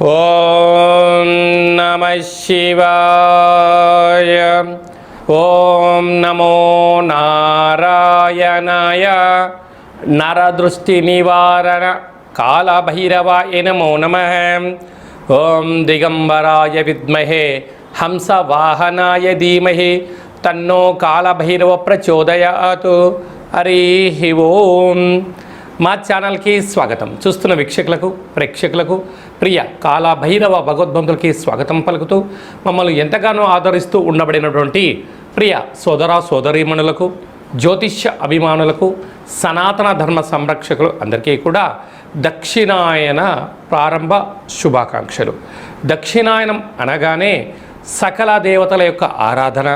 ఓం నమః శివాయ. ఓం నమో నారాయణాయ. నరదృష్టి నివారణ కాళభైరవాయ నమో నమః. ఓం దిగంబరాయ విద్మహే హంసవాహనాయ ధీమహి తన్నో కాళభైరవ ప్రచోదయాత్. హరి ఓం. మా ఛానల్కి స్వాగతం. చూస్తున్న వీక్షకులకు ప్రేక్షకులకు ప్రియ కాళభైరవ భగవద్బంధులకి స్వాగతం పలుకుతూ మమ్మల్ని ఎంతగానో ఆదరిస్తూ ఉండబడినటువంటి ప్రియ సోదర సోదరీమణులకు, జ్యోతిష్య అభిమానులకు, సనాతన ధర్మ సంరక్షకులు అందరికీ కూడా దక్షిణాయన ప్రారంభ శుభాకాంక్షలు. దక్షిణాయనం అనగానే సకల దేవతల యొక్క ఆరాధన,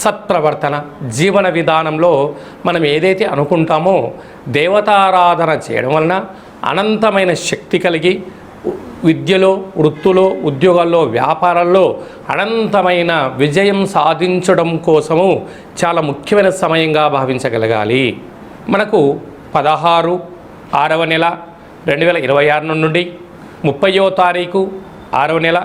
సత్ప్రవర్తన, జీవన విధానంలో మనం ఏదైతే అనుకుంటామో దేవతారాధన చేయడం వలన అనంతమైన శక్తి కలిగి విద్యలో, వృత్తులో, ఉద్యోగాల్లో, వ్యాపారాల్లో అనంతమైన విజయం సాధించడం కోసము చాలా ముఖ్యమైన సమయంగా భావించగలగాలి. మనకు 16/6వ నెల 2026 నుండి 30వ తారీఖు 6వ నెల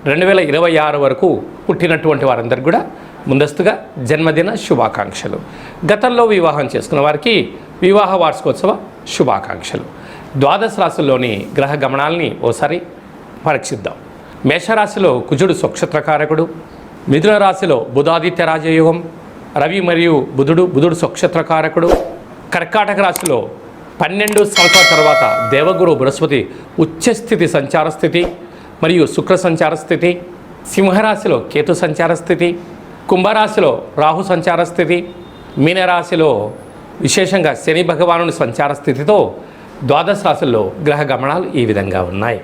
2026 వరకు పుట్టినటువంటి వారందరికీ కూడా ముందస్తుగా జన్మదిన శుభాకాంక్షలు. గతంలో వివాహం చేసుకున్న వారికి వివాహ వార్షికోత్సవ శుభాకాంక్షలు. ద్వాదశ రాశుల్లోని గ్రహ గమనాల్ని ఓసారి పరీక్షిద్దాం. మేషరాశిలో కుజుడు స్వక్షత్రకారకుడు, మిథున రాశిలో బుధాదిత్య రాజయోగం, రవి మరియు బుధుడు స్వక్షత్రకారకుడు, కర్కాటక రాశిలో 12 సంవత్సరాల తర్వాత దేవగురు బృహస్పతి ఉచ్చస్థితి సంచార స్థితి మరియు శుక్ర సంచార స్థితి, సింహరాశిలో కేతు సంచార స్థితి, కుంభరాశిలో రాహు సంచార స్థితి, మీనరాశిలో విశేషంగా శని భగవానుని సంచార స్థితితో ద్వాదశ రాశుల్లో గ్రహ గమనాలు ఈ విధంగా ఉన్నాయి.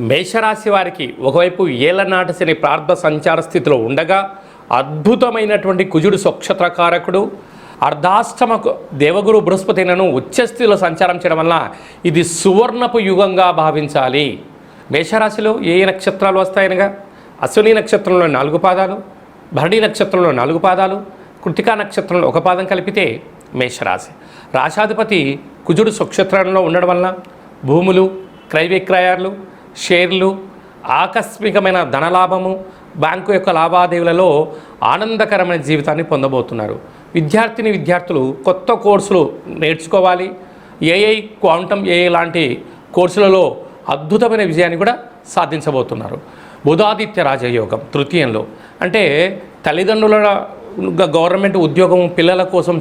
మేషరాశి వారికి ఒకవైపు ఏళ్లనాటి శని ప్రార్థ సంచార స్థితిలో ఉండగా అద్భుతమైనటువంటి కుజుడు స్వక్షత్రకారకుడు అర్ధాష్టమ దేవగురు బృహస్పతిలను ఉచ్చస్థితిలో సంచారం చేయడం వల్ల ఇది సువర్ణపు యుగంగా భావించాలి. మేషరాశిలో ఏ నక్షత్రాలు వస్తాయనగా అశ్విని నక్షత్రంలో 4 పాదాలు, భరణి నక్షత్రంలో 4 పాదాలు, కృతికా నక్షత్రంలో 1 పాదం కలిపితే మేషరాశి. రాశాధిపతి కుజుడు స్వక్షత్రంలో ఉండడం వలన భూములు, క్రయ విక్రయాలు, షేర్లు, ఆకస్మికమైన ధనలాభము, బ్యాంకు యొక్క లావాదేవీలలో ఆనందకరమైన జీవితాన్ని పొందబోతున్నారు. విద్యార్థులు కొత్త కోర్సులు నేర్చుకోవాలి. ఏఐ, క్వాంటమ్ ఏఐ లాంటి కోర్సులలో అద్భుతమైన విజయాన్ని కూడా సాధించబోతున్నారు. బుధాదిత్య రాజయోగం తృతీయంలో, అంటే తల్లిదండ్రుల గవర్నమెంట్ ఉద్యోగం పిల్లల కోసం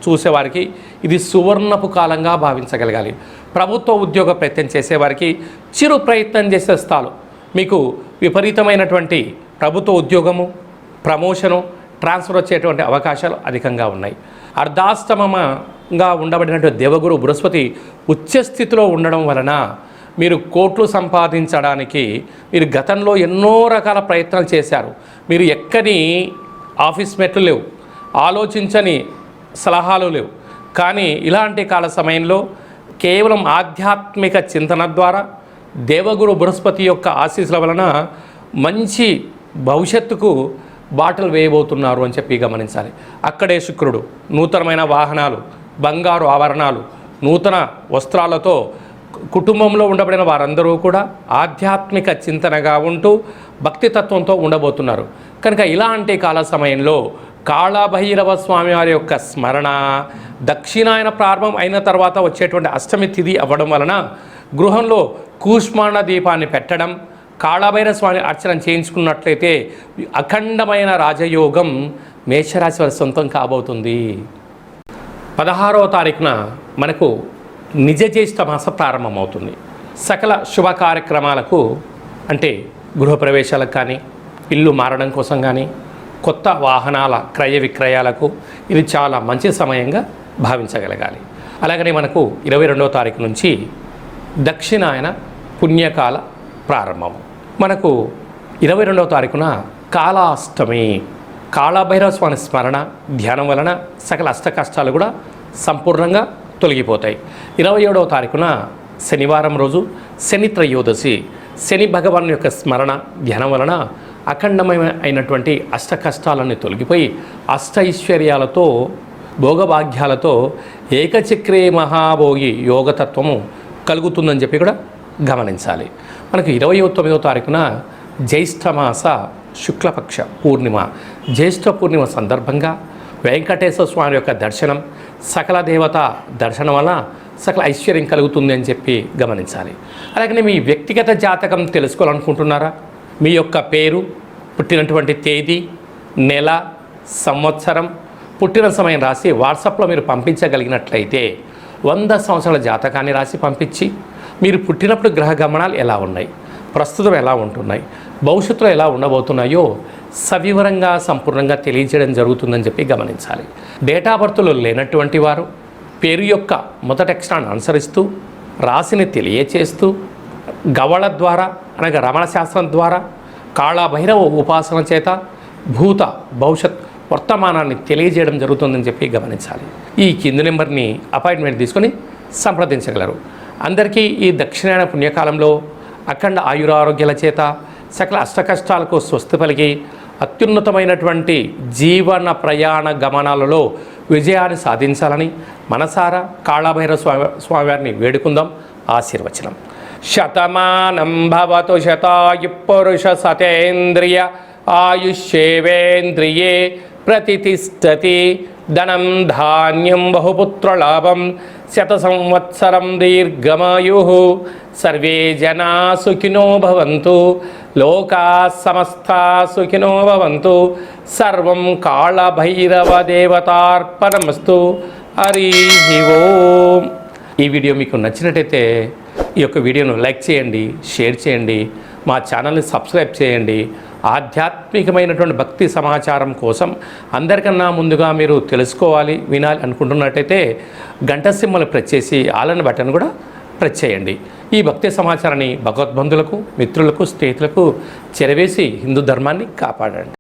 చూసేవారికి ఇది సువర్ణపు కాలంగా భావించగలగాలి. ప్రభుత్వ ఉద్యోగ ప్రయత్నం చేసేవారికి చిరు ప్రయత్నం చేసే స్థాలు మీకు విపరీతమైనటువంటి ప్రభుత్వ ఉద్యోగము, ప్రమోషను, ట్రాన్స్ఫర్ వచ్చేటువంటి అవకాశాలు అధికంగా ఉన్నాయి. అర్ధాష్టమంగా ఉండబడినటువంటి దేవగురు బృహస్పతి ఉచ్చస్థితిలో ఉండడం వలన మీరు కోట్లు సంపాదించడానికి మీరు గతంలో ఎన్నో రకాల ప్రయత్నాలు చేశారు. మీరు ఎక్కని ఆఫీస్ మెట్లు లేవు, ఆలోచించని సలహాలు లేవు. కానీ ఇలాంటి కాల సమయంలో కేవలం ఆధ్యాత్మిక చింతన ద్వారా దేవగురు బృహస్పతి యొక్క ఆశీస్సుల వలన మంచి భవిష్యత్తుకు బాటలు వేయబోతున్నారు అని చెప్పి గమనించాలి. అక్కడే శుక్రుడు నూతనమైన వాహనాలు, బంగారు ఆభరణాలు, నూతన వస్త్రాలతో కుటుంబంలో ఉండబడిన వారందరూ కూడా ఆధ్యాత్మిక చింతనగా ఉంటూ భక్తితత్వంతో ఉండబోతున్నారు. కనుక ఇలాంటి కాల సమయంలో కాళభైరవ స్వామి వారి యొక్క స్మరణ, దక్షిణాయన ప్రారంభం అయిన తర్వాత వచ్చేటువంటి అష్టమి తిథి అవ్వడం వలన గృహంలో కూష్మాండ దీపాన్ని పెట్టడం, కాళభైరవ స్వామి అర్చన చేయించుకున్నట్లయితే అఖండమైన రాజయోగం మేషరాశి వారి సొంతం కాబోతుంది. 16వ తారీఖున మనకు నిజ జ్యేష్ఠ మాస ప్రారంభమవుతుంది. సకల శుభ కార్యక్రమాలకు, అంటే గృహప్రవేశాలకు కానీ, ఇల్లు మారడం కోసం కానీ, కొత్త వాహనాల క్రయ విక్రయాలకు ఇది చాలా మంచి సమయంగా భావించగలగాలి. అలాగనే మనకు 22వ తారీఖు నుంచి దక్షిణాయన పుణ్యకాల ప్రారంభం. మనకు 22వ తారీఖున కాళాష్టమి. కాళభైరవ స్వామి స్మరణ, ధ్యానం వలన సకల అష్ట కష్టాలు కూడా సంపూర్ణంగా తొలగిపోతాయి. 27వ తారీఖున శనివారం రోజు శని త్రయోదశి. శని భగవాన్ యొక్క స్మరణ, ధ్యానం వలన అఖండమైనటువంటి అష్ట కష్టాలన్నీ తొలగిపోయి అష్ట ఐశ్వర్యాలతో, భోగభాగ్యాలతో ఏకచక్రే మహాభోగి యోగతత్వము కలుగుతుందని చెప్పి కూడా గమనించాలి. మనకు 29వ తారీఖున జ్యేష్ఠమాస శుక్లపక్ష పూర్ణిమ, జ్యేష్ఠ పూర్ణిమ సందర్భంగా వెంకటేశ్వర స్వామి యొక్క దర్శనం, సకల దేవత దర్శనం వలన సకల ఐశ్వర్యం కలుగుతుంది అని చెప్పి గమనించాలి. అలాగనే మీ వ్యక్తిగత జాతకం తెలుసుకోవాలనుకుంటున్నారా? మీ యొక్క పేరు, పుట్టినటువంటి తేదీ, నెల, సంవత్సరం, పుట్టిన సమయం రాసి వాట్సాప్లో మీరు పంపించగలిగినట్లయితే 100 సంవత్సరాల జాతకాన్ని రాసి పంపించి మీరు పుట్టినప్పుడు గ్రహ గమనాలు ఎలా ఉన్నాయి, ప్రస్తుతం ఎలా ఉంటున్నాయి, భవిష్యత్తులో ఎలా ఉండబోతున్నాయో సవివరంగా సంపూర్ణంగా తెలియజేయడం జరుగుతుందని చెప్పి గమనించాలి. డేట్ ఆఫ్ బర్త్లో లేనటువంటి వారు పేరు యొక్క మొదటి అక్షరాన్ని అనుసరిస్తూ రాశిని తెలియచేస్తూ గవళ ద్వారా అనగా రమణ శాస్త్రం ద్వారా కాళభైరవ ఉపాసన చేత భూత భవిష్యత్ వర్తమానాన్ని తెలియజేయడం జరుగుతుందని చెప్పి గమనించాలి. ఈ కింది నెంబర్ని అపాయింట్మెంట్ తీసుకొని సంప్రదించగలరు. అందరికీ ఈ దక్షిణాయన పుణ్యకాలంలో అఖండ ఆయురారోగ్యాల చేత సకల అష్టకష్టాలకు స్వస్తి పలికి అత్యున్నతమైనటువంటి జీవన ప్రయాణ గమనాలలో విజయాన్ని సాధించాలని మనసారా కాళభైరవ స్వామివారిని వేడుకుందాం. ఆశీర్వచనం. శతమానం భవతు శతాయు పురుష సతేంద్రియ ఆయుష్యేవేంద్రియే ప్రతిష్టతి. ధనం ధాన్యం బహుపుత్రలాభం శత సంవత్సరం దీర్ఘమాయు. సర్వే జనా సుఖినో భవంతు. లోకా సమస్తా సుఖినో భవంతు. సర్వం కాళభైరవ దేవతార్పణమస్తు. హరి ఓం. ఈ వీడియో మీకు నచ్చినట్టయితే ఈ యొక్క వీడియోను లైక్ చేయండి, షేర్ చేయండి, మా ఛానల్ని సబ్స్క్రైబ్ చేయండి. ఆధ్యాత్మికమైనటువంటి భక్తి సమాచారం కోసం అందరికన్నా ముందుగా మీరు తెలుసుకోవాలి, వినాలి అనుకుంటున్నట్టయితే గంట సింబల్ ప్రెస్ చేసి ఆలన్ బటన్ కూడా ప్రెస్ చేయండి. ఈ భక్తి సమాచారాన్ని భగవద్బంధులకు, మిత్రులకు, స్నేహితులకు చేరవేసి హిందూ ధర్మాన్ని కాపాడండి.